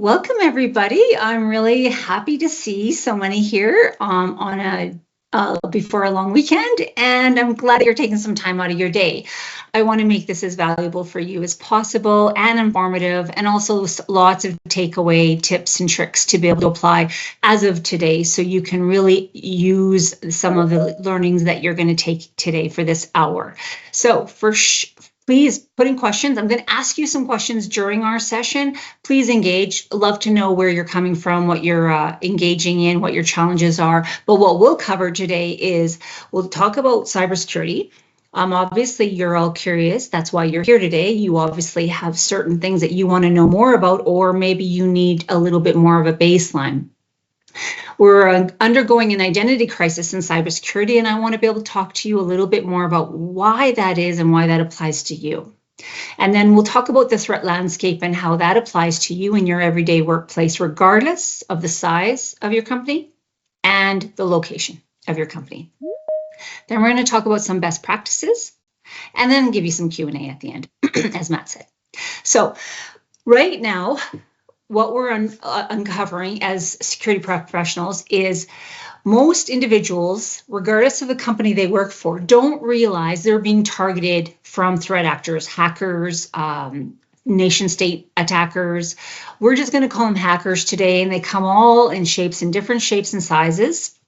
Welcome, everybody. I'm really happy to see so many here on before a long weekend, and I'm glad that you're taking some time out of your day. I want to make this as valuable for you as possible and informative, and also lots of takeaway tips and tricks to be able to apply as of today, so you can really use some of the learnings that you're going to take today for this hour. So please put in questions. I'm going to ask you some questions during our session. Please engage. Love to know where you're coming from, what you're engaging in, what your challenges are. But what we'll cover today is we'll talk about cybersecurity. Obviously, you're all curious. That's why you're here today. You obviously have certain things that you want to know more about, or maybe you need a little bit more of a baseline. We're undergoing an identity crisis in cybersecurity, and I want to be able to talk to you a little bit more about why that is and why that applies to you. And then we'll talk about the threat landscape and how that applies to you in your everyday workplace, regardless of the size of your company and the location of your company. Then we're going to talk about some best practices and then give you some Q&A at the end, as Matt said. So right now, what we're uncovering as security professionals is most individuals, regardless of the company they work for, don't realize they're being targeted from threat actors, hackers, nation state attackers. We're just going to call them hackers today, and they come all in different shapes and sizes.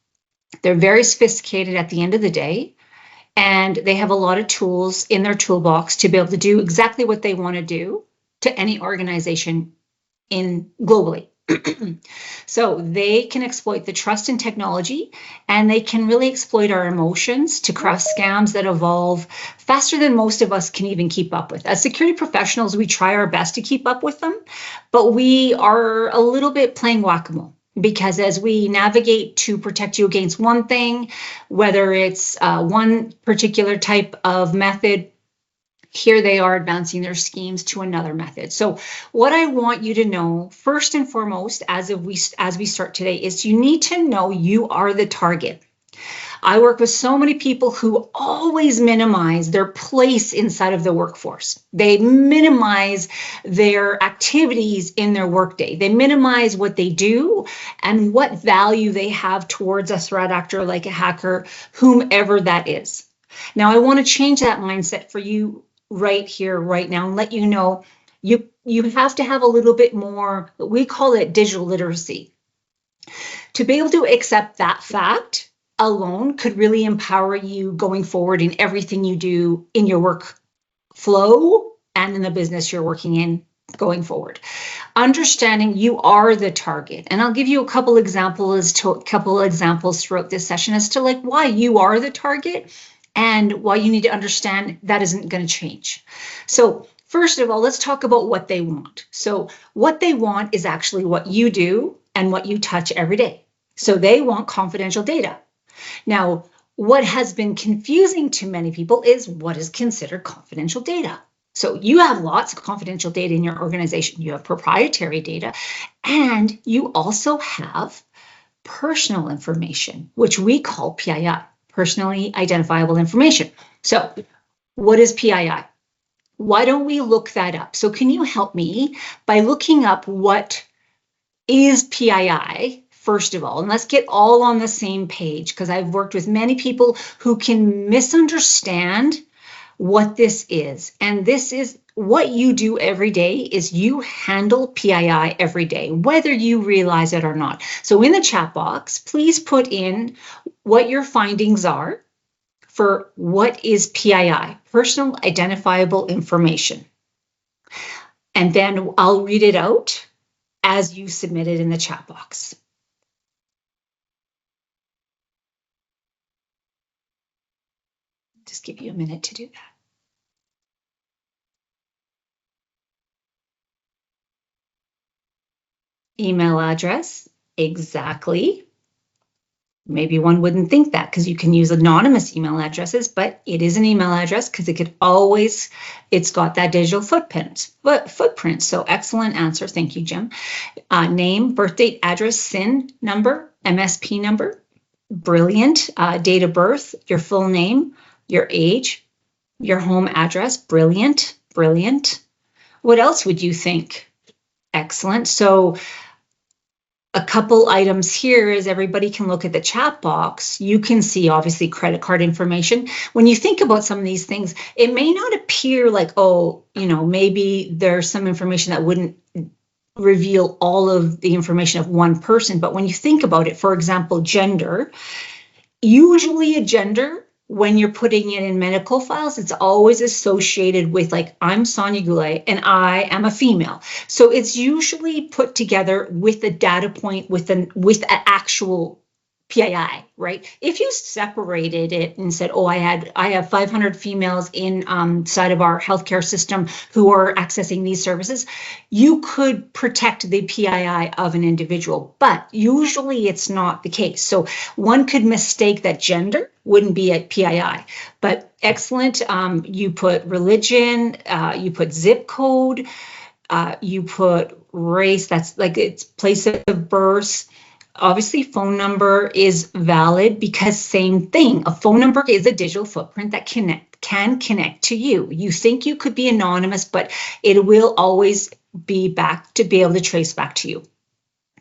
They're very sophisticated at the end of the day, and they have a lot of tools in their toolbox to be able to do exactly what they want to do to any organization globally. So they can exploit the trust in technology, and they can really exploit our emotions to craft scams that evolve faster than most of us can even keep up with. As security professionals, we try our best to keep up with them, but we are a little bit playing whack-a-mole, because as we navigate to protect you against one thing, whether it's one particular type of method, here they are advancing their schemes to another method. So what I want you to know, first and foremost, as we start today, is you need to know you are the target. I work with so many people who always minimize their place inside of the workforce. They minimize their activities in their workday. They minimize what they do and what value they have towards a threat actor like a hacker, whomever that is. Now, I want to change that mindset for you right here, right now, and let you know you have to have a little bit more, we call it digital literacy. To be able to accept that fact alone could really empower you going forward in everything you do in your work flow and in the business you're working in going forward. Understanding you are the target. And I'll give you a couple examples throughout this session as to why you are the target and why you need to understand that isn't going to change. So first of all, let's talk about what they want. So what they want is actually what you do and what you touch every day. So they want confidential data. Now, what has been confusing to many people is what is considered confidential data. So you have lots of confidential data in your organization. You have proprietary data, and you also have personal information, which we call PII. Personally identifiable information. So what is PII? Why don't we look that up? So can you help me by looking up what is PII, first of all? And let's get all on the same page, because I've worked with many people who can misunderstand what this is. And this is what you do every day is you handle PII every day, whether you realize it or not. So in the chat box, please put in what your findings are for what is PII, personal identifiable information. And then I'll read it out as you submit it in the chat box. Just give you a minute to do that. Email address, exactly. Maybe one wouldn't think that because you can use anonymous email addresses, but it is an email address because it's got that digital footprint. So excellent answer. Thank you, Jim. Name, birth date, address, SIN number, MSP number. Brilliant. Date of birth, your full name, your age, your home address. Brilliant, brilliant. What else would you think? Excellent. So a couple items here is everybody can look at the chat box. You can see obviously credit card information. When you think about some of these things, it may not appear like, oh, maybe there's some information that wouldn't reveal all of the information of one person. But when you think about it, for example, gender, usually a gender, when you're putting it in medical files, it's always associated with like, I'm Sonia Goulet and I am a female. So it's usually put together with a data point with an actual PII, right? If you separated it and said, oh, I have 500 females inside of our healthcare system who are accessing these services, you could protect the PII of an individual, but usually it's not the case. So one could mistake that gender wouldn't be a PII, but excellent. You put religion, you put zip code, you put race, that's like its place of birth. Obviously, phone number is valid because same thing. A phone number is a digital footprint that can connect to you. You think you could be anonymous, but it will always be back to be able to trace back to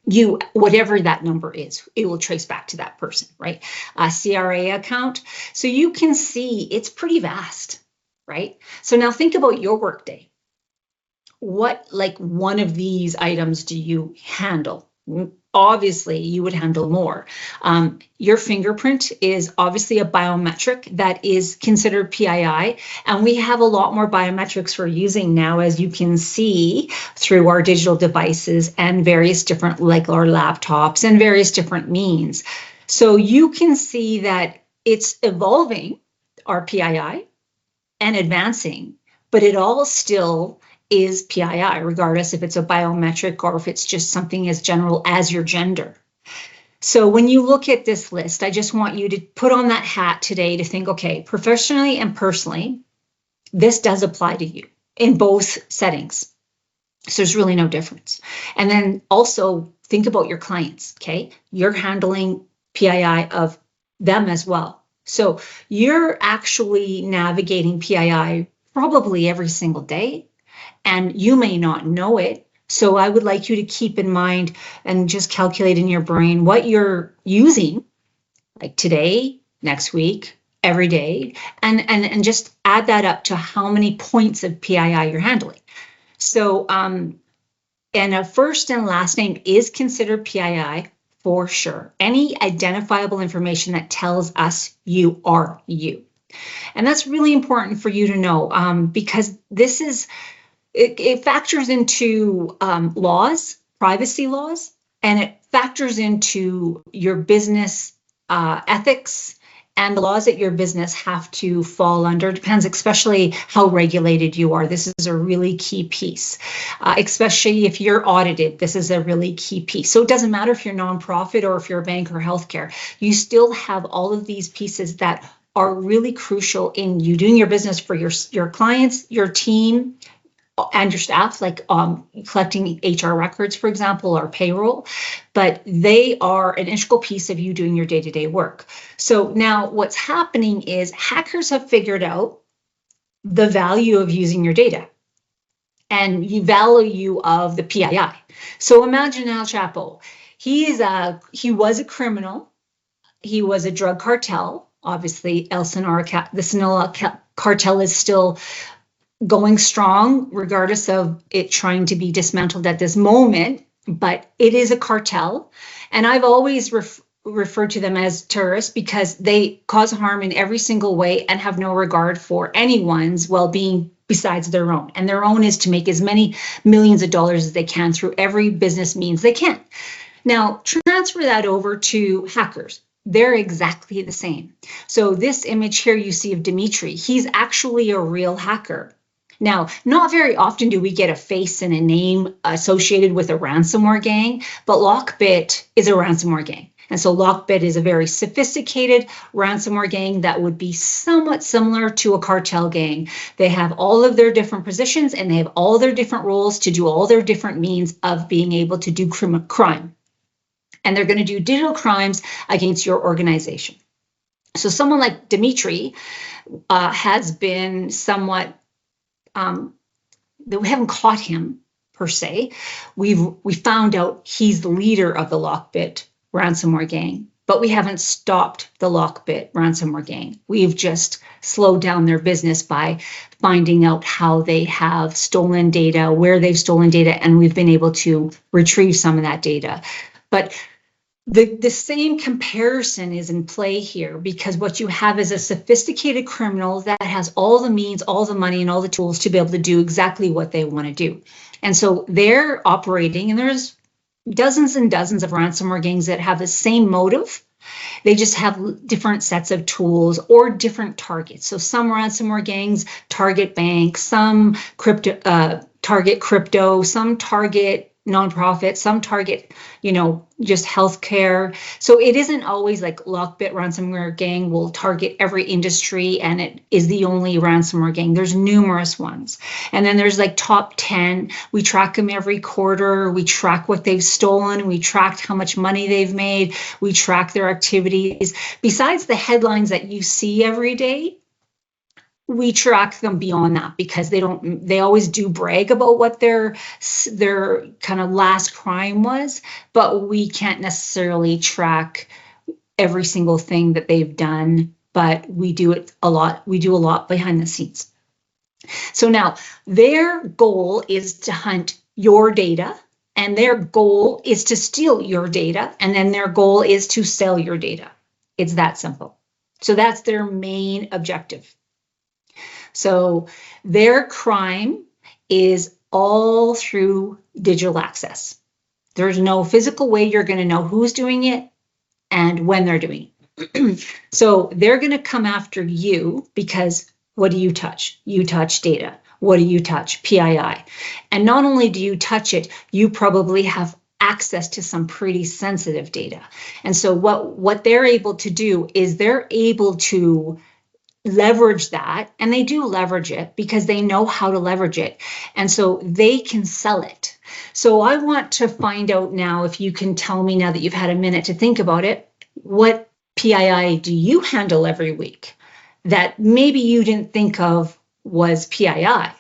you. Whatever that number is, it will trace back to that person, right? CRA account. So you can see it's pretty vast, right? So now think about your workday. What, like, one of these items do you handle? Obviously, you would handle more. Your fingerprint is obviously a biometric that is considered PII, and we have a lot more biometrics we're using now, as you can see, through our digital devices and various different, like our laptops and various different means. So you can see that it's evolving, our PII, and advancing, but it all still is PII, regardless if it's a biometric or if it's just something as general as your gender. So when you look at this list, I just want you to put on that hat today to think, okay, professionally and personally, this does apply to you in both settings. So there's really no difference. And then also think about your clients, okay? You're handling PII of them as well. So you're actually navigating PII probably every single day, and you may not know it. So I would like you to keep in mind and just calculate in your brain what you're using, like today, next week, every day, and just add that up to how many points of PII you're handling. So, and a first and last name is considered PII for sure. Any identifiable information that tells us you are you. And that's really important for you to know, because this is, it factors into laws, privacy laws, and it factors into your business ethics and the laws that your business have to fall under. It depends, especially how regulated you are. This is a really key piece, especially if you're audited. This is a really key piece. So it doesn't matter if you're nonprofit or if you're a bank or healthcare, you still have all of these pieces that are really crucial in you doing your business for your clients, your team, and your staff, like collecting HR records, for example, or payroll, but they are an integral piece of you doing your day-to-day work. So now what's happening is hackers have figured out the value of using your data and the value of the PII. So imagine El Chapo. He was a criminal. He was a drug cartel. Obviously, the Sinaloa cartel is still going strong, regardless of it trying to be dismantled at this moment, but it is a cartel. And I've always referred to them as terrorists because they cause harm in every single way and have no regard for anyone's well-being besides their own. And their own is to make as many millions of dollars as they can through every business means they can. Now, transfer that over to hackers. They're exactly the same. So this image here you see of Dimitri, he's actually a real hacker. Now, not very often do we get a face and a name associated with a ransomware gang, but Lockbit is a ransomware gang. And so Lockbit is a very sophisticated ransomware gang that would be somewhat similar to a cartel gang. They have all of their different positions and they have all their different roles to do all their different means of being able to do crime. And they're going to do digital crimes against your organization. So someone like Dimitri has been somewhat, we haven't caught him per se. We found out he's the leader of the Lockbit ransomware gang, but we haven't stopped the Lockbit ransomware gang. We've just slowed down their business by finding out how they have stolen data, where they've stolen data, and we've been able to retrieve some of that data. But the same comparison is in play here, because what you have is a sophisticated criminal that has all the means, all the money, and all the tools to be able to do exactly what they want to do. And so they're operating, and there's dozens and dozens of ransomware gangs that have the same motive. They just have different sets of tools or different targets. So some ransomware gangs target banks, some target crypto, some target nonprofit, some target, just healthcare. So it isn't always like Lockbit ransomware gang will target every industry and it is the only ransomware gang. There's numerous ones. And then there's like top 10. We track them every quarter. We track what they've stolen. We track how much money they've made. We track their activities. Besides the headlines that you see every day, we track them beyond that, because they always do brag about what their kind of last crime was, but we can't necessarily track every single thing that they've done, but we do it a lot. We do a lot behind the scenes. So now their goal is to hunt your data, and their goal is to steal your data, and then their goal is to sell your data. It's that simple. So that's their main objective. So their crime is all through digital access. There's no physical way you're going to know who's doing it and when they're doing it. So they're going to come after you because what do you touch? You touch data. What do you touch? PII. And not only do you touch it, you probably have access to some pretty sensitive data. And so what they're able to do is they're able to leverage that, and they do leverage it because they know how to leverage it, and so they can sell it. So I want to find out now, if you can tell me, now that you've had a minute to think about it, what PII do you handle every week that maybe you didn't think of was PII?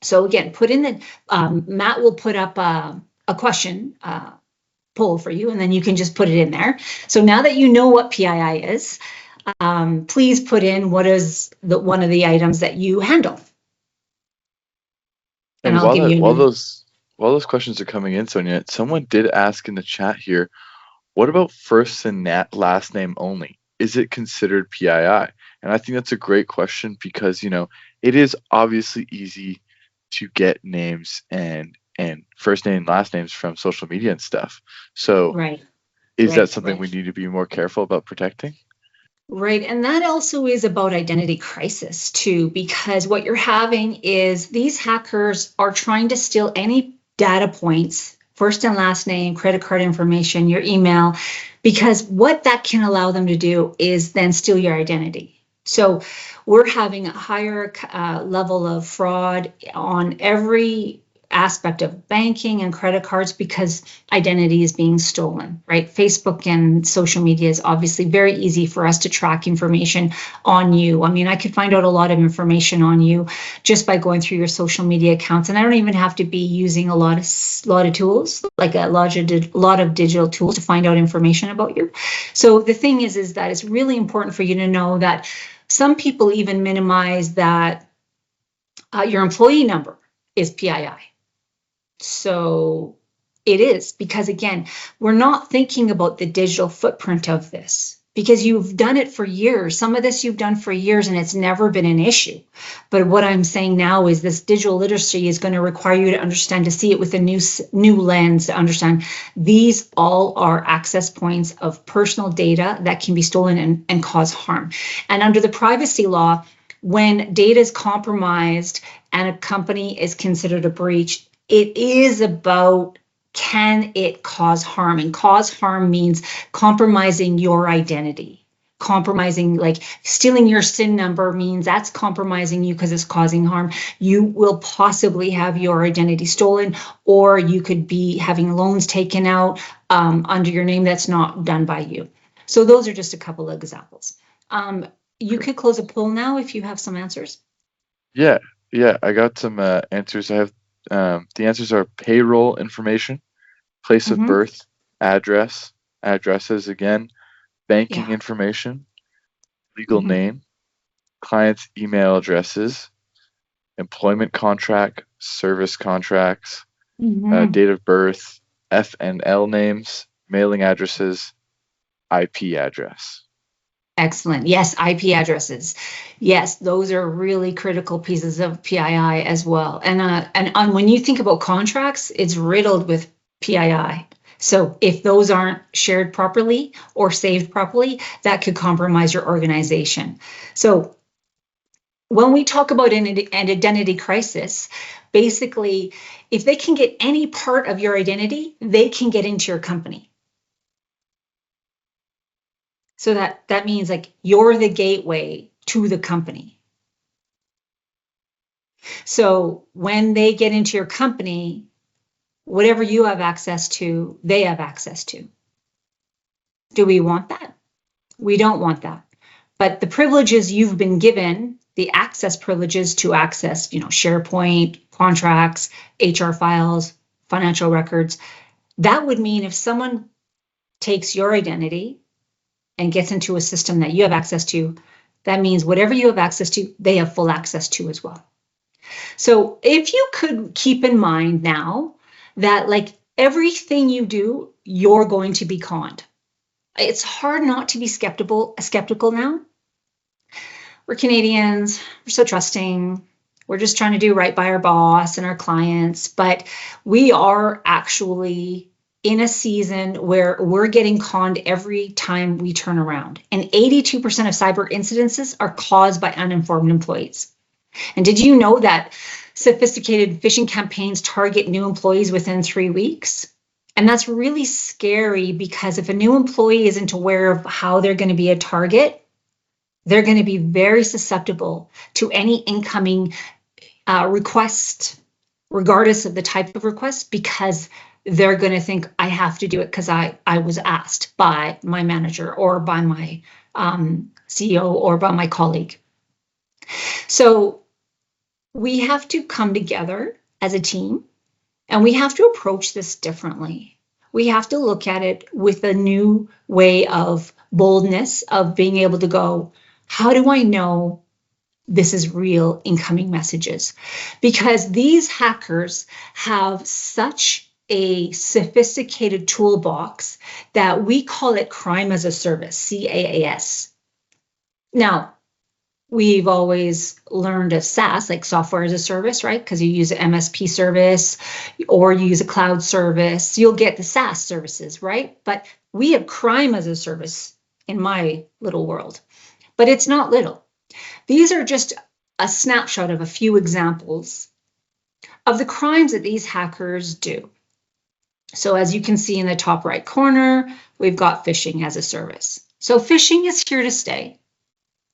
So again, put in the Matt will put up a question poll for you, and then you can just put it in there. So now that you know what PII is, please put in what is one of the items that you handle. And I'll give you while those questions are coming in, Sonia, someone did ask in the chat here, what about first and last name only? Is it considered PII? And I think that's a great question, because it is obviously easy to get names and first name and last names from social media and stuff. So is that something we need to be more careful about protecting? Right. And that also is about identity crisis too, because what you're having is these hackers are trying to steal any data points, first and last name, credit card information, your email, because what that can allow them to do is then steal your identity. So we're having a higher level of fraud on every aspect of banking and credit cards because identity is being stolen, right? Facebook and social media is obviously very easy for us to track information on you. I mean, I could find out a lot of information on you just by going through your social media accounts, and I don't even have to be using a lot of tools, like a lot of digital tools to find out information about you. So the thing is that it's really important for you to know that some people even minimize that your employee number is PII. So it is, because again, we're not thinking about the digital footprint of this, because you've done it for years. Some of this you've done for years and it's never been an issue. But what I'm saying now is this digital literacy is going to require you to understand, to see it with a new lens, to understand these all are access points of personal data that can be stolen and cause harm. And under the privacy law, when data is compromised and a company is considered a breach, it is about, can it cause harm? And cause harm means compromising your identity. Compromising, like stealing your SIN number, means that's compromising you because it's causing harm. You will possibly have your identity stolen, or you could be having loans taken out under your name that's not done by you. So those are just a couple of examples. You could close a poll now if you have some answers. Yeah, I got some answers. I have The answers are payroll information, place of Mm-hmm. birth, addresses again, banking Yeah. information, legal Mm-hmm. name, client's email addresses, employment contract, service contracts, Mm-hmm. date of birth, FNL names, mailing addresses, IP address. Excellent. Yes, IP addresses. Yes, those are really critical pieces of PII as well. And when you think about contracts, it's riddled with PII. So if those aren't shared properly or saved properly, that could compromise your organization. So when we talk about an identity crisis, basically, if they can get any part of your identity, they can get into your company. So that means like you're the gateway to the company. So when they get into your company, whatever you have access to, they have access to. Do we want that? We don't want that. But the privileges you've been given, the access privileges to access, SharePoint, contracts, HR files, financial records, that would mean if someone takes your identity and gets into a system that you have access to, that means whatever you have access to, they have full access to as well. So if you could keep in mind now that like everything you do, you're going to be conned. It's hard not to be skeptical now. We're Canadians, we're so trusting. We're just trying to do right by our boss and our clients, but we are actually in a season where we're getting conned every time we turn around. And 82% of cyber incidences are caused by uninformed employees. And did you know that sophisticated phishing campaigns target new employees within 3 weeks? And that's really scary because if a new employee isn't aware of how they're going to be a target, they're going to be very susceptible to any incoming request, regardless of the type of request, because they're going to think, I have to do it because I was asked by my manager or by my CEO or by my colleague. So we have to come together as a team and we have to approach this differently. We have to look at it with a new way of boldness, of being able to go, how do I know this is real incoming messages? Because these hackers have such a sophisticated toolbox that we call it crime as a service, CAAS. Now, we've always learned of SaaS, like software as a service, right? Because you use an MSP service or you use a cloud service, you'll get the SaaS services, right? But we have crime as a service in my little world, but it's not little. These are just a snapshot of a few examples of the crimes that these hackers do. So as you can see in the top right corner, we've got phishing as a service. So phishing is here to stay.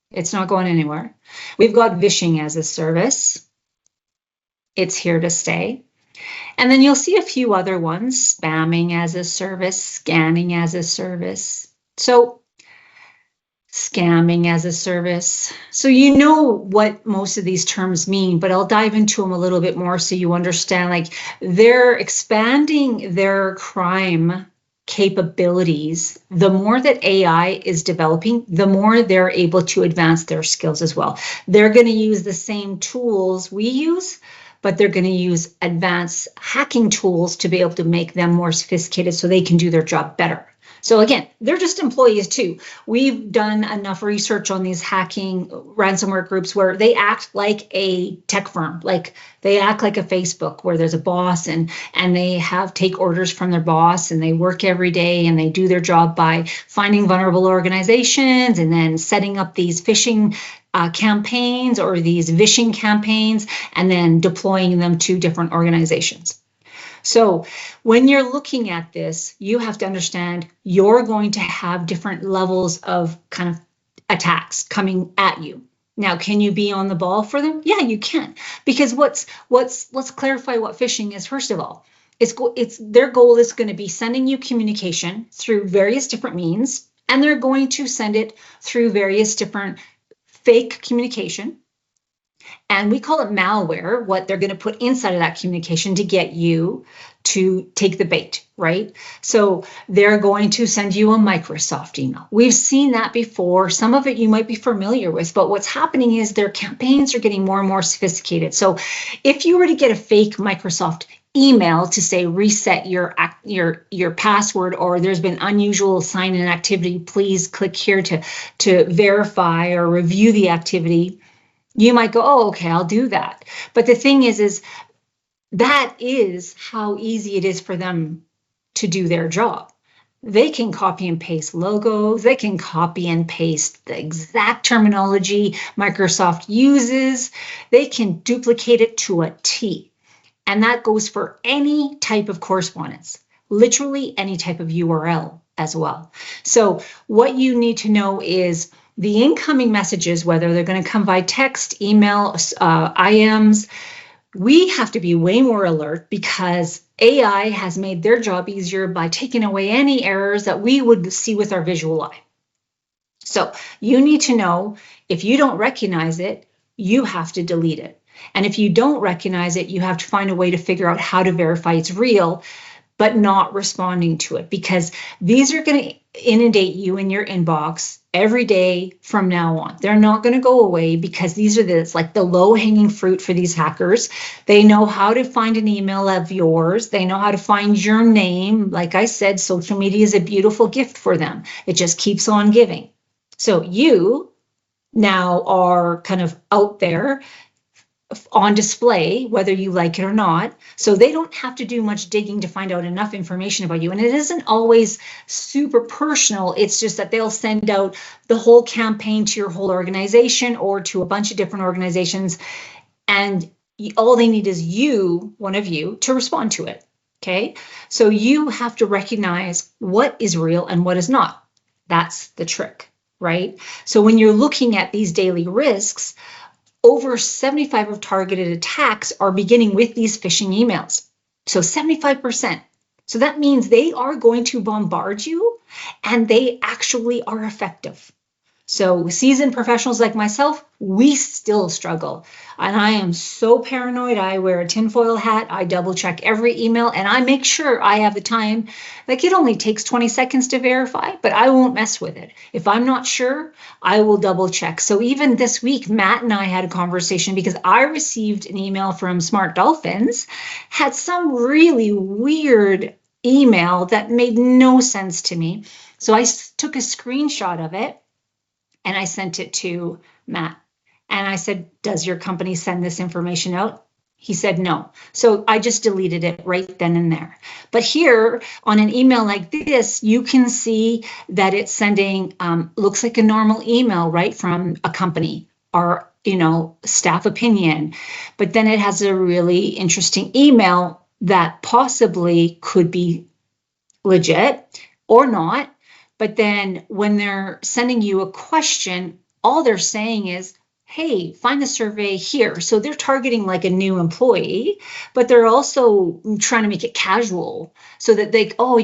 It's not going anywhere. We've got vishing as a service. It's here to stay. And then you'll see a few other ones, spamming as a service, scanning as a service. So scamming as a service. So you know what most of these terms mean, but I'll dive into them a little bit more so you understand, like they're expanding their crime capabilities. The more that AI is developing, the more they're able to advance their skills as well. They're going to use the same tools we use, but they're going to use advanced hacking tools to be able to make them more sophisticated so they can do their job better. So again, they're just employees too. We've done enough research on these hacking ransomware groups where they act like a tech firm, like they act like a Facebook where there's a boss and they take orders from their boss and they work every day and they do their job by finding vulnerable organizations and then setting up these phishing campaigns or these vishing campaigns and then deploying them to different organizations. So when you're looking at this, you have to understand you're going to have different levels of kind of attacks coming at you. Now, can you be on the ball for them? Yeah, you can. Because let's clarify what phishing is first of all. It's their goal is going to be sending you communication through various different means, and they're going to send it through various different fake communication. And we call it malware, what they're going to put inside of that communication to get you to take the bait, right? So they're going to send you a Microsoft email. We've seen that before. Some of it you might be familiar with, but what's happening is their campaigns are getting more and more sophisticated. So if you were to get a fake Microsoft email to say reset your password, or there's been unusual sign-in activity, please click here to verify or review the activity, you might go, oh, okay, I'll do that. But the thing is that is how easy it is for them to do their job. They can copy and paste logos. They can copy and paste the exact terminology Microsoft uses. They can duplicate it to a T. And that goes for any type of correspondence, literally any type of URL as well. So what you need to know is the incoming messages, whether they're going to come by text, email, IMs, we have to be way more alert because AI has made their job easier by taking away any errors that we would see with our visual eye. So you need to know if you don't recognize it, you have to delete it. And if you don't recognize it, you have to find a way to figure out how to verify it's real, but not responding to it, because these are going to inundate you in your inbox every day from now on. They're not going to go away because these are the low-hanging fruit for these hackers. They know how to find an email of yours. They know how to find your name. Like I said, social media is a beautiful gift for them. It just keeps on giving. So you now are kind of out there on display, whether you like it or not. So they don't have to do much digging to find out enough information about you. And it isn't always super personal. It's just that they'll send out the whole campaign to your whole organization or to a bunch of different organizations. And all they need is you, one of you, to respond to it. Okay. So you have to recognize what is real and what is not. That's the trick, right? So when you're looking at these daily risks, over 75 of targeted attacks are beginning with these phishing emails. So 75%. So that means they are going to bombard you and they actually are effective. So seasoned professionals like myself, we still struggle. And I am so paranoid. I wear a tinfoil hat. I double check every email and I make sure I have the time. Like it only takes 20 seconds to verify, but I won't mess with it. If I'm not sure, I will double check. So even this week, Matt and I had a conversation because I received an email from Smart Dolphins, had some really weird email that made no sense to me. So I took a screenshot of it and I sent it to Matt. And I said, does your company send this information out? He said no. So I just deleted it right then and there. But here on an email like this, you can see that it's sending, looks like a normal email, right, from a company or, staff opinion. But then it has a really interesting email that possibly could be legit or not. But then when they're sending you a question, all they're saying is, hey, find the survey here. So they're targeting like a new employee, but they're also trying to make it casual so that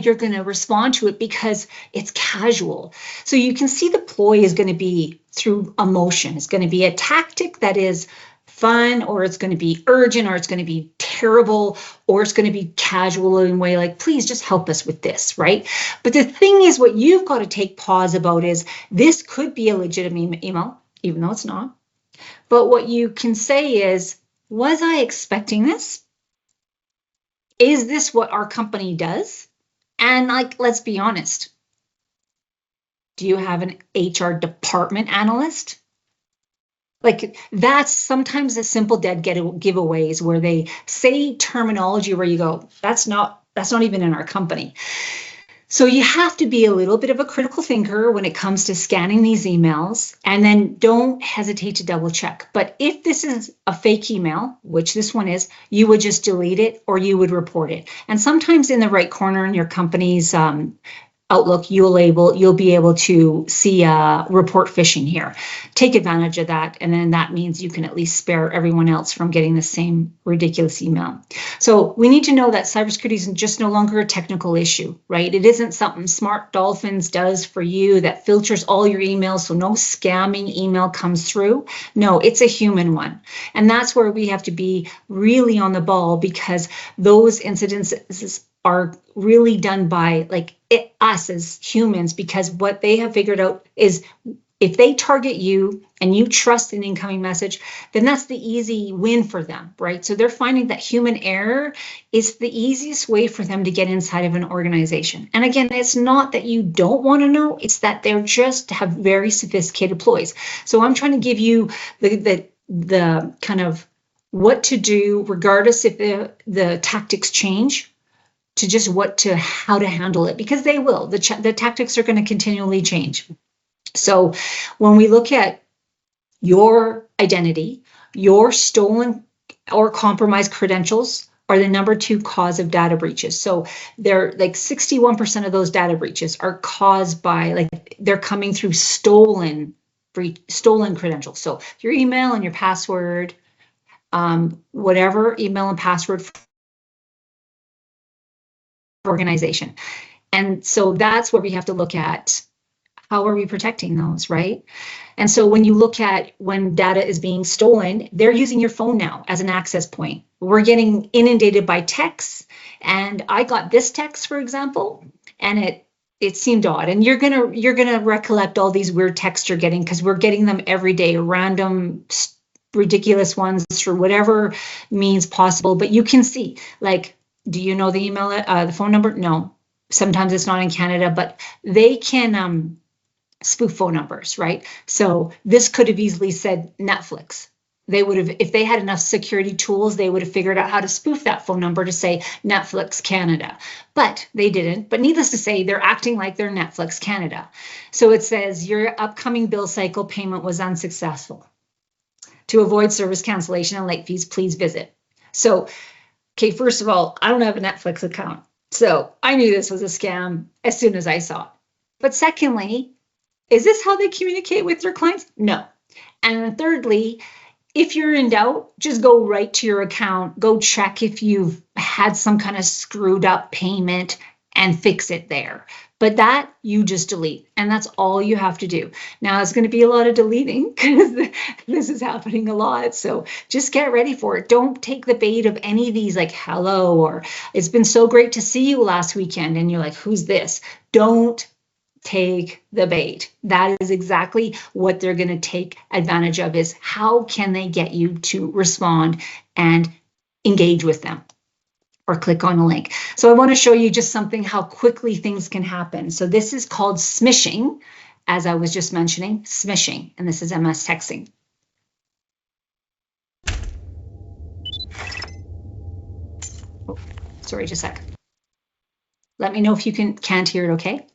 you're going to respond to it because it's casual. So you can see the ploy is going to be through emotion. It's going to be a tactic that is fun, or it's going to be urgent, or it's going to be terrible, or it's going to be casual in a way like, please just help us with this, right? But the thing is, what you've got to take pause about is this could be a legitimate email, even though it's not. But what you can say is, was I expecting this? Is this what our company does? And let's be honest. Do you have an HR department analyst? That's sometimes the simple dead giveaways where they say terminology where you go, that's not even in our company. So you have to be a little bit of a critical thinker when it comes to scanning these emails, and then don't hesitate to double check. But if this is a fake email, which this one is, you would just delete it or you would report it. And sometimes in the right corner in your company's Outlook, you'll be able to see report phishing here. Take advantage of that, and then that means you can at least spare everyone else from getting the same ridiculous email. So we need to know that cybersecurity isn't just no longer a technical issue, right? It isn't something smart Dolphins does for you that filters all your emails so no scamming email comes through. No, it's a human one. And that's where we have to be really on the ball, because those incidents are really done by us as humans, because what they have figured out is if they target you and you trust an incoming message, then that's the easy win for them, right? So they're finding that human error is the easiest way for them to get inside of an organization. And again, it's not that you don't want to know, it's that they're just have very sophisticated ploys. So I'm trying to give you the kind of what to do, regardless if the tactics change, to just how to handle it, because they will. The tactics are going to continually change. So when we look at your identity, your stolen or compromised credentials are the number 2 cause of data breaches. So they're 61% of those data breaches are caused by they're coming through stolen credentials. So your email and your password, whatever email and password organization. And so that's where we have to look at how are we protecting those, right? And so when you look at when data is being stolen, they're using your phone now as an access point. We're getting inundated by texts, and I got this text, for example, and it seemed odd. And you're gonna recollect all these weird texts you're getting, because we're getting them every day, random ridiculous ones through whatever means possible. But you can see, do you know the email, the phone number? No. Sometimes it's not in Canada, but they can spoof phone numbers, right? So this could have easily said Netflix. They would have, if they had enough security tools, they would have figured out how to spoof that phone number to say Netflix Canada, but they didn't. But needless to say, they're acting like they're Netflix Canada. So it says your upcoming bill cycle payment was unsuccessful. To avoid service cancellation and late fees, please visit. So, okay, first of all, I don't have a Netflix account, so I knew this was a scam as soon as I saw it. But secondly, is this how they communicate with their clients? No. And thirdly, if you're in doubt, just go right to your account, go check if you've had some kind of screwed up payment and fix it there. But that you just delete, and that's all you have to do. Now, it's going to be a lot of deleting because this is happening a lot. So just get ready for it. Don't take the bait of any of these hello, or it's been so great to see you last weekend. And you're like, who's this? Don't take the bait. That is exactly what they're going to take advantage of, is how can they get you to respond and engage with them or click on a link. So I want to show you just something, how quickly things can happen. So this is called smishing, as I was just mentioning, smishing, and this is MS texting. Oh, sorry, just a sec. Let me know if you can't hear it, okay?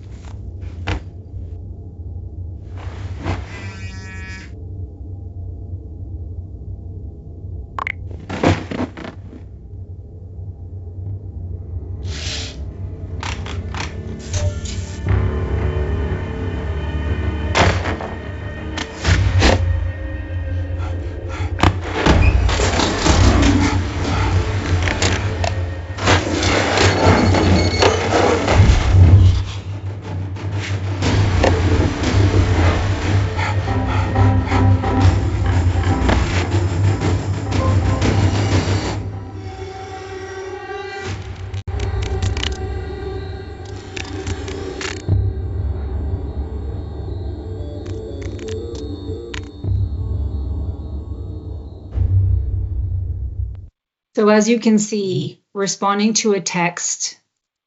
So as you can see, responding to a text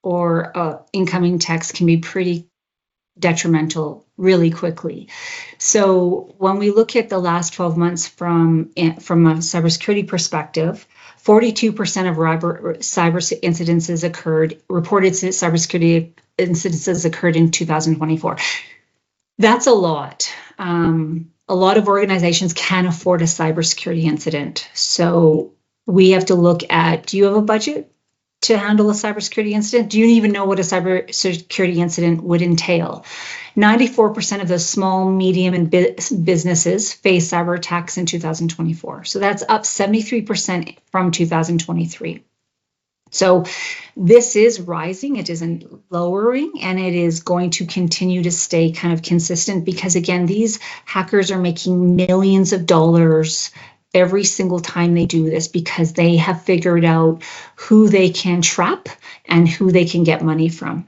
or incoming text can be pretty detrimental really quickly. So when we look at the last 12 months from a cybersecurity perspective, 42% of cyber incidences reported cybersecurity incidences occurred in 2024. That's a lot. A lot of organizations can't afford a cybersecurity incident. So we have to look at, do you have a budget? to handle a cybersecurity incident? Do you even know what a cybersecurity incident would entail? 94% of those small, medium, and businesses face cyber attacks in 2024. So that's up 73% from 2023. So this is rising, it isn't lowering, and it is going to continue to stay kind of consistent because, again, these hackers are making millions of dollars every single time they do this because they have figured out who they can trap and who they can get money from.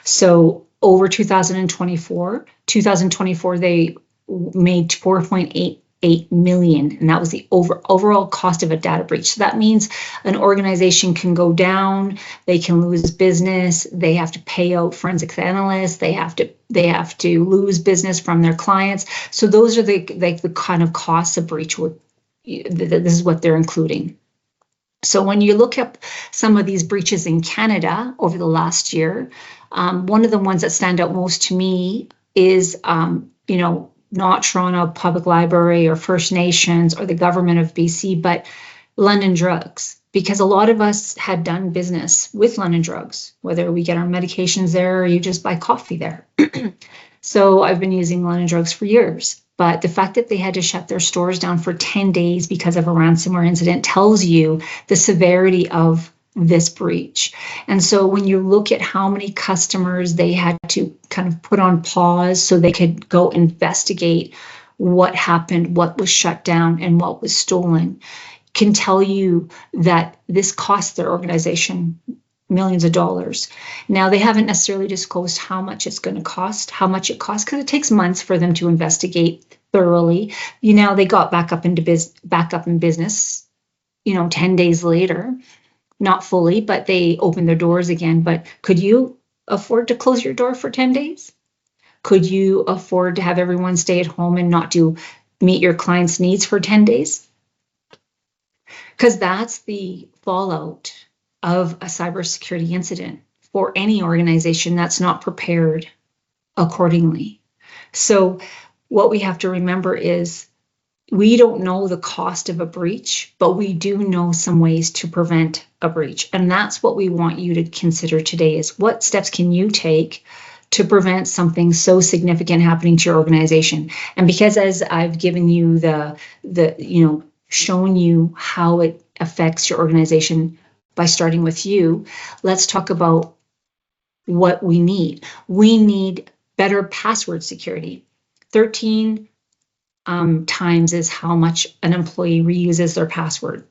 So over 2024, they made 4.88 million, and that was the overall cost of a data breach. So that means an organization can go down, they can lose business, they have to pay out forensic analysts, they have to lose business from their clients. So those are the kind of costs of breach. This is what they're including. So when you look up some of these breaches in Canada over the last year, one of the ones that stand out most to me is, not Toronto Public Library or First Nations or the government of BC, but London Drugs, because a lot of us had done business with London Drugs, whether we get our medications there or you just buy coffee there. So I've been using London Drugs for years. But the fact that they had to shut their stores down for 10 days because of a ransomware incident tells you the severity of this breach. And so when you look at how many customers they had to kind of put on pause so they could go investigate what happened, what was shut down, and what was stolen, can tell you that this cost their organization millions of dollars. Now, they haven't necessarily disclosed how much it's going to cost, because it takes months for them to investigate thoroughly. They got back up in business, 10 days later, not fully, but they opened their doors again. But could you afford to close your door for 10 days? Could you afford to have everyone stay at home and not meet your clients' needs for 10 days? Because that's the fallout of a cybersecurity incident for any organization that's not prepared accordingly. So what we have to remember is we don't know the cost of a breach, but we do know some ways to prevent a breach. And that's what we want you to consider today, is what steps can you take to prevent something so significant happening to your organization. And because as I've given you shown you how it affects your organization by starting with you, let's talk about what we need. We need better password security. 13 times is how much an employee reuses their password.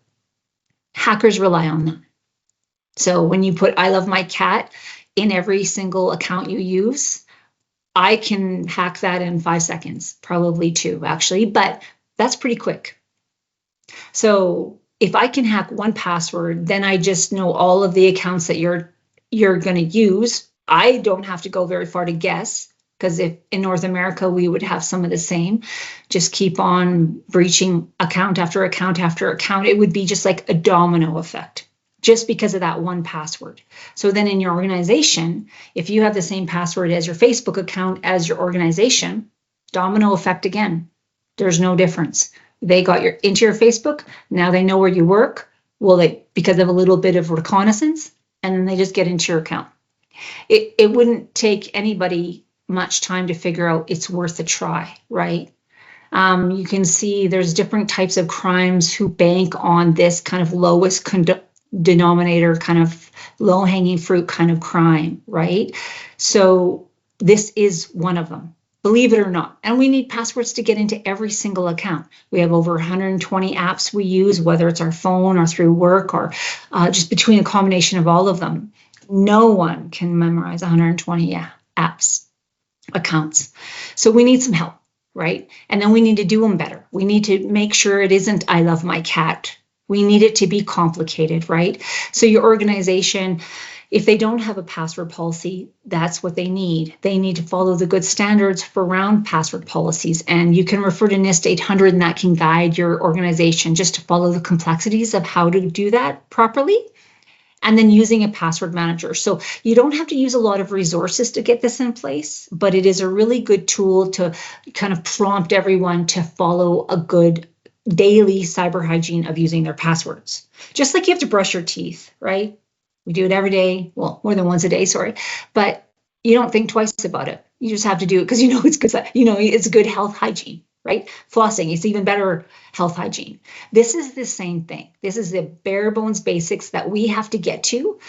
Hackers rely on that. So when you put "I love my cat" in every single account you use, I can hack that in 5 seconds, probably 2 actually, but that's pretty quick. So if I can hack one password, then I just know all of the accounts that you're going to use. I don't have to go very far to guess, because if in North America, we would have some of the same. Just keep on breaching account after account after account. It would be just like a domino effect, just because of that one password. So then in your organization, if you have the same password as your Facebook account as your organization, domino effect again. There's no difference. They got into your Facebook. Now they know where you work. Well, because of a little bit of reconnaissance, and then they just get into your account. It wouldn't take anybody much time to figure out it's worth a try, right? You can see there's different types of crimes who bank on this kind of lowest denominator, kind of low-hanging fruit kind of crime, right? So this is one of them. Believe it or not. And we need passwords to get into every single account. We have over 120 apps we use, whether it's our phone or through work or just between a combination of all of them. No one can memorize 120 accounts. So we need some help, right? And then we need to do them better. We need to make sure it isn't "I love my cat." We need it to be complicated, right? So your organization, if they don't have a password policy, that's what they need. They need to follow the good standards for around password policies. And you can refer to NIST 800, and that can guide your organization just to follow the complexities of how to do that properly. And then using a password manager. So you don't have to use a lot of resources to get this in place, but it is a really good tool to kind of prompt everyone to follow a good daily cyber hygiene of using their passwords. Just like you have to brush your teeth, right? We do it every day. Well, more than once a day, sorry. But you don't think twice about it. You just have to do it because you know it's good. You know, it's good health hygiene, right? Flossing is even better health hygiene. This is the same thing. This is the bare bones basics that we have to get to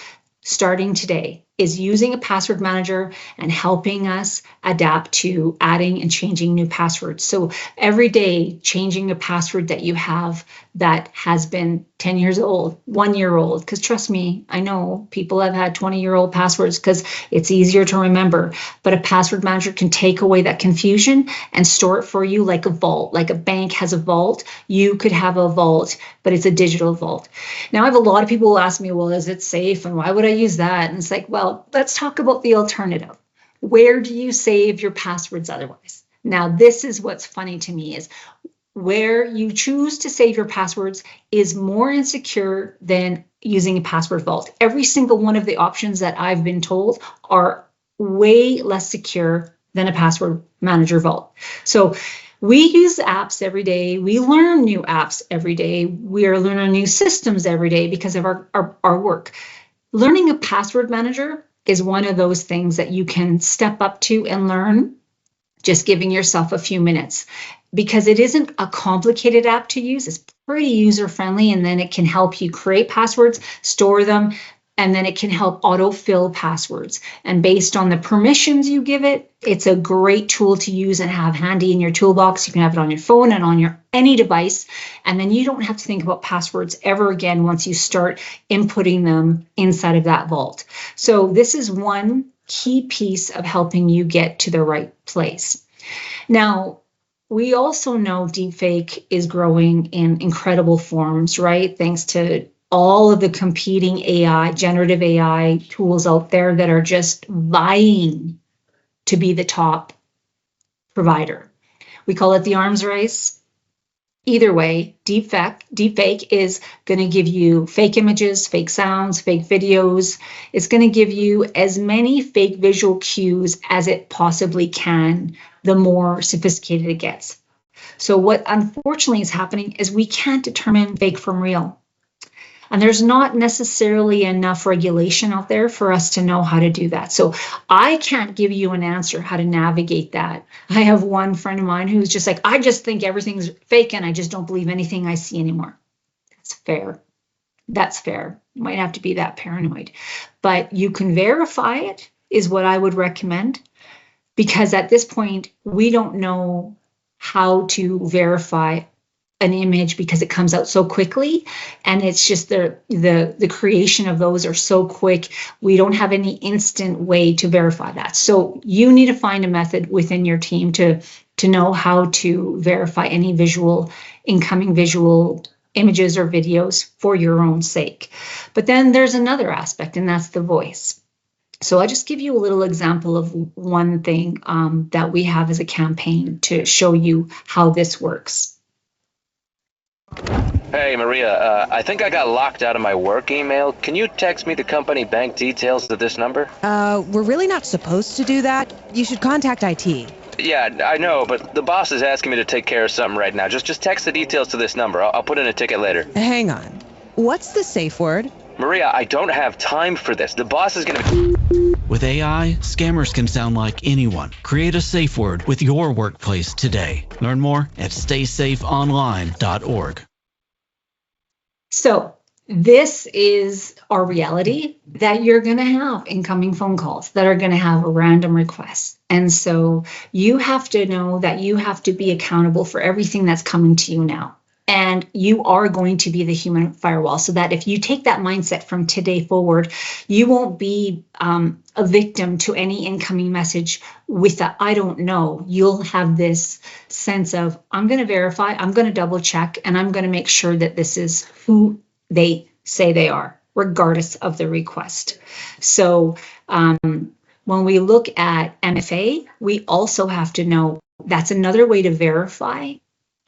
starting today, is using a password manager and helping us adapt to adding and changing new passwords. So every day, changing a password that you have that has been 10 years old, 1 year old, because trust me, I know people have had 20-year-old passwords because it's easier to remember, but a password manager can take away that confusion and store it for you like a vault, like a bank has a vault. You could have a vault, but it's a digital vault. Now, I have a lot of people who ask me, well, is it safe? And why would I use that? And it's like, well, let's talk about the alternative. Where do you save your passwords otherwise? Now, this is what's funny to me is where you choose to save your passwords is more insecure than using a password vault. Every single one of the options that I've been told are way less secure than a password manager vault. So we use apps every day. We learn new apps every day. We are learning new systems every day because of our work. Learning a password manager is one of those things that you can step up to and learn just giving yourself a few minutes, because it isn't a complicated app to use. It's pretty user-friendly, and then it can help you create passwords, store them, and then it can help autofill passwords. And based on the permissions you give it, it's a great tool to use and have handy in your toolbox. You can have it on your phone and on your any device, and then you don't have to think about passwords ever again once you start inputting them inside of that vault. So this is one key piece of helping you get to the right place. Now, we also know deepfake is growing in incredible forms, right? Thanks to all of the competing AI, generative AI tools out there that are just vying to be the top provider. We call it the arms race. Either way, deepfake is going to give you fake images, fake sounds, fake videos. It's going to give you as many fake visual cues as it possibly can, the more sophisticated it gets. So what unfortunately is happening is we can't determine fake from real. And there's not necessarily enough regulation out there for us to know how to do that. So I can't give you an answer how to navigate that. I have one friend of mine who's just like, I just think everything's fake and I just don't believe anything I see anymore. That's fair. That's fair. You might have to be that paranoid. But you can verify it is what I would recommend, because at this point, we don't know how to verify an image because it comes out so quickly, and it's just the creation of those are so quick. We don't have any instant way to verify that. So you need to find a method within your team to know how to verify any incoming visual images or videos for your own sake. But then there's another aspect, and that's the voice. So I'll just give you a little example of one thing that we have as a campaign to show you how this works. Hey, Maria, I think I got locked out of my work email. Can you text me the company bank details to this number? We're really not supposed to do that. You should contact IT. Yeah, I know, but the boss is asking me to take care of something right now. Just text the details to this number. I'll put in a ticket later. Hang on. What's the safe word? Maria, I don't have time for this. The boss is gonna... With AI, scammers can sound like anyone. Create a safe word with your workplace today. Learn more at staysafeonline.org. So this is our reality, that you're going to have incoming phone calls that are going to have a random request. And so you have to know that you have to be accountable for everything that's coming to you now. And you are going to be the human firewall, so that if you take that mindset from today forward, you won't be a victim to any incoming message with a I don't know. You'll have this sense of, I'm going to verify, I'm going to double check, and I'm going to make sure that this is who they say they are, regardless of the request. So when we look at MFA, we also have to know that's another way to verify.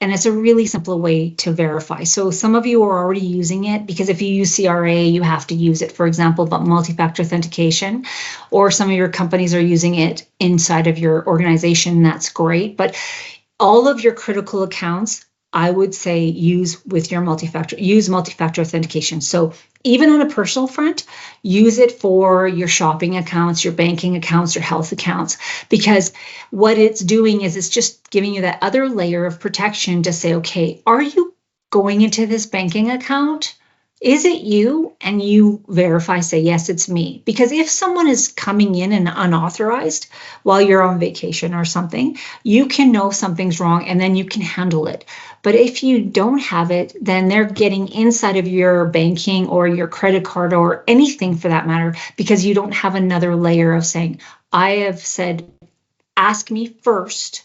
And it's a really simple way to verify. So some of you are already using it, because if you use CRA, you have to use it, for example, about multi-factor authentication, or some of your companies are using it inside of your organization. That's great. But all of your critical accounts I would say use multi-factor authentication. So even on a personal front, use it for your shopping accounts, your banking accounts, your health accounts, because what it's doing is it's just giving you that other layer of protection to say, okay, are you going into this banking account? Is it you? And you verify, say, yes, it's me. Because if someone is coming in and unauthorized while you're on vacation or something, you can know something's wrong and then you can handle it. But if you don't have it, then they're getting inside of your banking or your credit card or anything for that matter, because you don't have another layer of saying, I have said, ask me first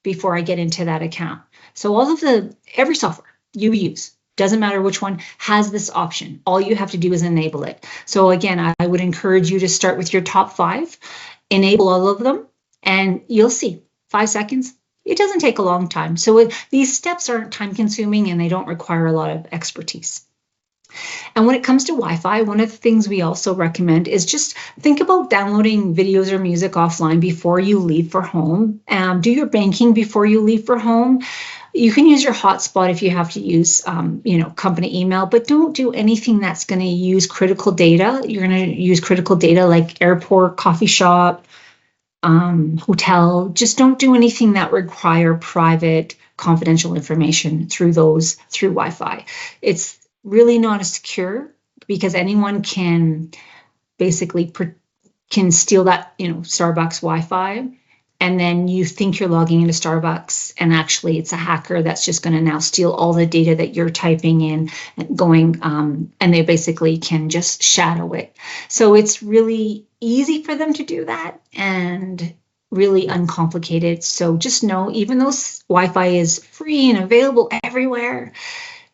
before I get into that account. So every software you use, doesn't matter which one, has this option. All you have to do is enable it. So again, I would encourage you to start with your top 5, enable all of them, and you'll see 5 seconds. It doesn't take a long time. So these steps aren't time consuming and they don't require a lot of expertise. And when it comes to Wi-Fi, one of the things we also recommend is just think about downloading videos or music offline before you leave for home. Do your banking before you leave for home. You can use your hotspot if you have to use, company email, but don't do anything that's going to use critical data. You're going to use critical data like airport, coffee shop, hotel. Just don't do anything that require private, confidential information through Wi-Fi. It's really not as secure because anyone can basically can steal that, Starbucks Wi-Fi. And then you think you're logging into Starbucks and actually it's a hacker that's just going to now steal all the data that you're typing in and going, and they basically can just shadow it. So it's really easy for them to do that and really uncomplicated. So just know, even though Wi-Fi is free and available everywhere,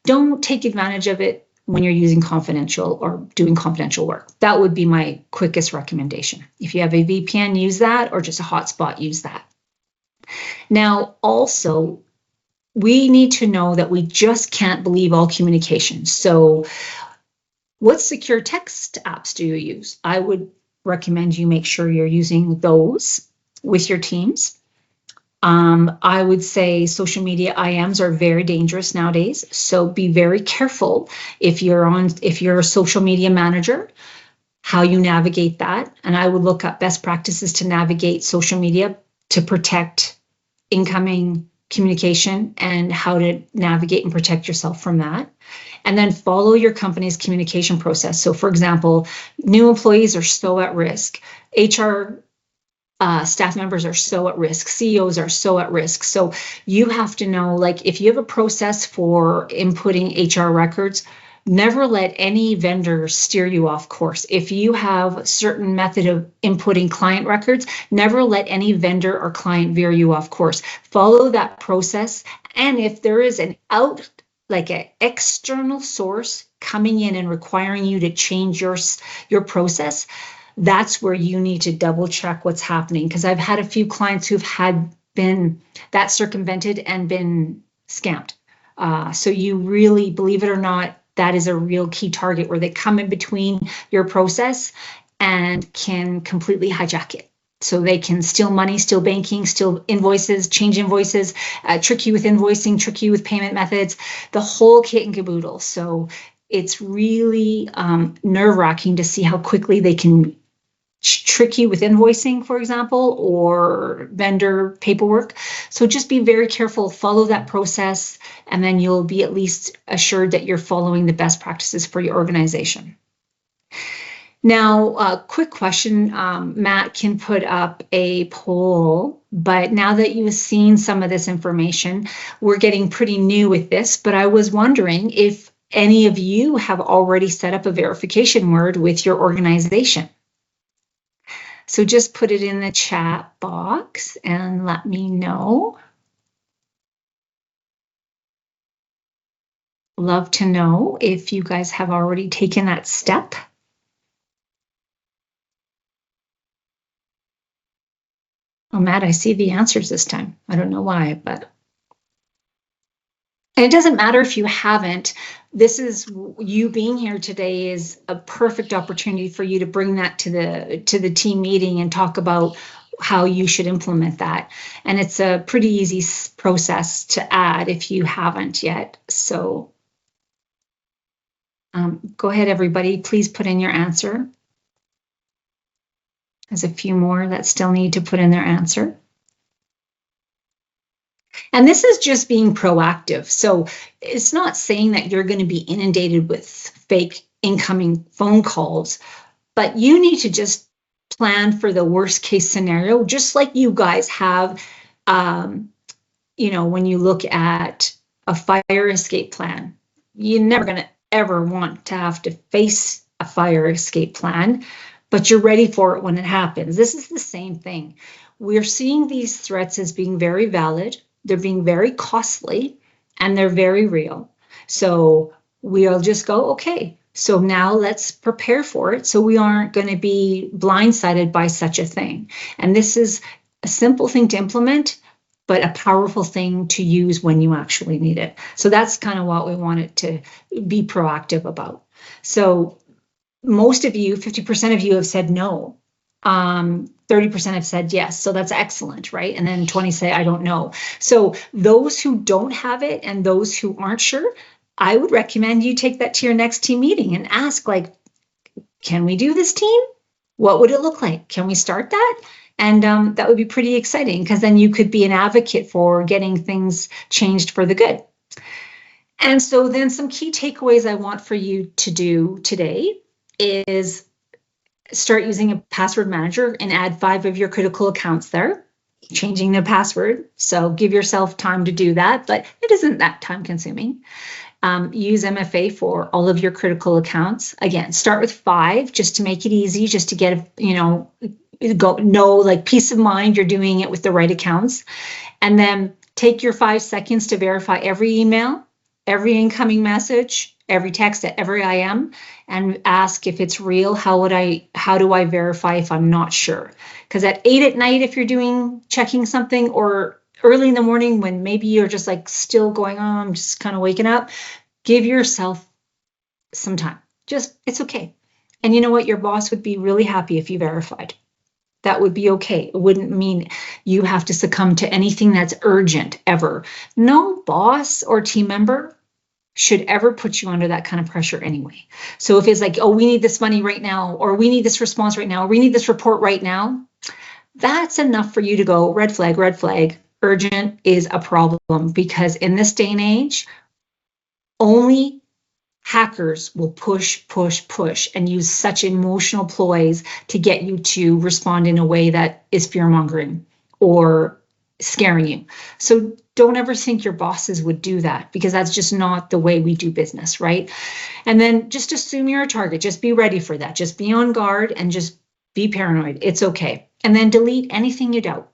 don't take advantage of it when you're using confidential or doing confidential work. That would be my quickest recommendation. If you have a VPN, use that, or just a hotspot, use that. Now, also, we need to know that we just can't believe all communication. So what secure text apps do you use? I would recommend you make sure you're using those with your teams. I would say social media IMs are very dangerous nowadays. So be very careful if you're a social media manager, how you navigate that. And I would look up best practices to navigate social media to protect incoming communication and how to navigate and protect yourself from that. And then follow your company's communication process. So for example, new employees are so at risk. HR staff members are so at risk. CEOs are so at risk. So you have to know, like, if you have a process for inputting HR records, never let any vendor steer you off course. If you have a certain method of inputting client records, never let any vendor or client veer you off course. Follow that process. And if there is an external source coming in and requiring you to change your process, that's where you need to double check what's happening. Because I've had a few clients who've been that circumvented and been scammed. So you really, believe it or not, that is a real key target where they come in between your process and can completely hijack it. So they can steal money, steal banking, steal invoices, change invoices, trick you with invoicing, trick you with payment methods, the whole kit and caboodle. So it's really nerve-wracking to see how quickly they can trick you with invoicing, for example, or vendor paperwork. So just be very careful, follow that process, and then you'll be at least assured that you're following the best practices for your organization. Now, a quick question, Matt can put up a poll, but now that you've seen some of this information, we're getting pretty new with this, but I was wondering if any of you have already set up a verification word with your organization. So just put it in the chat box and let me know. Love to know if you guys have already taken that step. Oh, Matt, I see the answers this time. I don't know why, but. And it doesn't matter if you haven't. This is, you being here today is a perfect opportunity for you to bring that to the team meeting and talk about how you should implement that. And it's a pretty easy process to add if you haven't yet. So go ahead, everybody, please put in your answer. There's a few more that still need to put in their answer. And this is just being proactive. So it's not saying that you're going to be inundated with fake incoming phone calls, but you need to just plan for the worst case scenario, just like you guys have, you know, when you look at a fire escape plan. You're never going to ever want to have to face a fire escape plan, but you're ready for it when it happens. This is the same thing. We're seeing these threats as being very valid. They're being very costly, and they're very real. So we'll just go, okay, so now let's prepare for it so we aren't going to be blindsided by such a thing. And this is a simple thing to implement, but a powerful thing to use when you actually need it. So that's kind of what we wanted to be proactive about. So most of you, 50% of you have said no. 30% have said yes. So that's excellent, right? And then 20 say, I don't know. So those who don't have it and those who aren't sure, I would recommend you take that to your next team meeting and ask, like, can we do this, team? What would it look like? Can we start that? And that would be pretty exciting, because then you could be an advocate for getting things changed for the good. And so then some key takeaways I want for you to do today is start using a password manager and add 5 of your critical accounts there, changing the password. So give yourself time to do that, but it isn't that time consuming. Use MFA for all of your critical accounts. Again, start with 5 just to make it easy, just to get, you know, like peace of mind you're doing it with the right accounts. And then take your 5 seconds to verify every email, every incoming message, every text at every IM, and ask if it's real. How do I verify if I'm not sure? Because at 8 at night, if you're checking something, or early in the morning when maybe you're just like still going on, I'm just kind of waking up, give yourself some time. It's okay. And you know what? Your boss would be really happy if you verified. That would be okay. It wouldn't mean you have to succumb to anything that's urgent ever. No boss or team member should ever put you under that kind of pressure anyway. So if it's like, oh, we need this money right now, or we need this response right now, or we need this report right now, that's enough for you to go, red flag, urgent is a problem. Because in this day and age, only hackers will push, and use such emotional ploys to get you to respond in a way that is fear-mongering or scaring you. So don't ever think your bosses would do that, because that's just not the way we do business, right? And then just assume you're a target. Just be ready for that. Just be on guard and just be paranoid. It's okay. And then delete anything you doubt.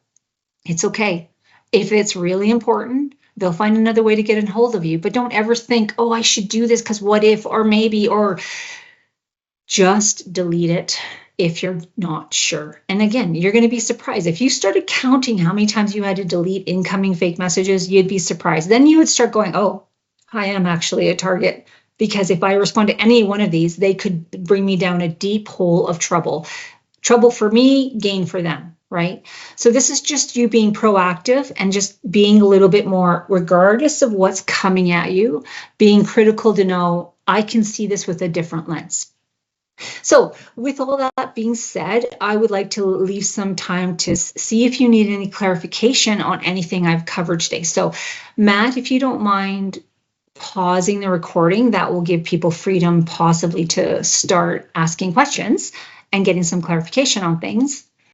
It's okay. If it's really important, they'll find another way to get a hold of you. But don't ever think, oh, I should do this because what if, or maybe, or just delete it if you're not sure. And again, you're going to be surprised. If you started counting how many times you had to delete incoming fake messages, you'd be surprised. Then you would start going, oh, I am actually a target. Because if I respond to any one of these, they could bring me down a deep hole of trouble. Trouble for me, gain for them, right? So this is just you being proactive and just being a little bit more, regardless of what's coming at you, being critical to know, I can see this with a different lens. So with all that being said, I would like to leave some time to see if you need any clarification on anything I've covered today. So Matt, if you don't mind pausing the recording, that will give people freedom possibly to start asking questions and getting some clarification on things.